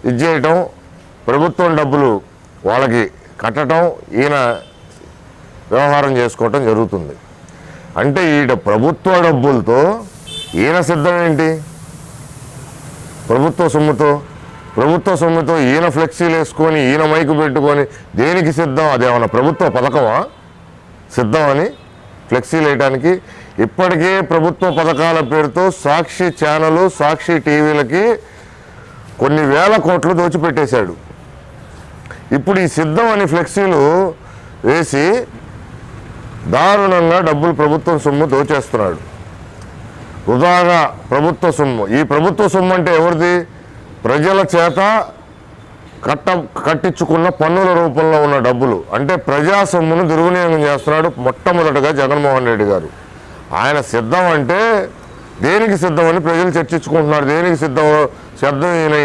ఇది చేయటం, ప్రభుత్వం డబ్బులు వాళ్ళకి కట్టడం, ఈయన వ్యవహారం చేసుకోవటం జరుగుతుంది. అంటే ఈట ప్రభుత్వ డబ్బులతో ఈయన సిద్ధం ఏంటి? ప్రభుత్వ సొమ్ముతో ఈయన ఫ్లెక్సీలు వేసుకొని, ఈయన మైకు పెట్టుకొని దేనికి సిద్ధం? అదేమన్నా ప్రభుత్వ పథకమా సిద్ధం అని ఫ్లెక్సీలు వేయడానికి? ఇప్పటికే ప్రభుత్వ పథకాల పేరుతో సాక్షి ఛానల్, సాక్షి టీవీలకి కొన్ని వేల కోట్లు దోచిపెట్టేశాడు. ఇప్పుడు ఈ సిద్ధం అని ఫ్లెక్సీలు వేసి దారుణంగా డబ్బులు ప్రభుత్వం సొమ్ము దోచేస్తున్నాడు. వృధాగా ప్రభుత్వ సొమ్ము. ఈ ప్రభుత్వ సొమ్ము అంటే ఎవరిది? ప్రజల చేత కట్టించుకున్న పన్నుల రూపంలో ఉన్న డబ్బులు. అంటే ప్రజా సొమ్మును దుర్వినియోగం చేస్తున్నాడు మొట్టమొదటగా జగన్మోహన్ రెడ్డి గారు. ఆయన సిద్ధం అంటే దేనికి సిద్ధం అని ప్రజలు చర్చించుకుంటున్నారు. దేనికి సిద్ధం ఈయన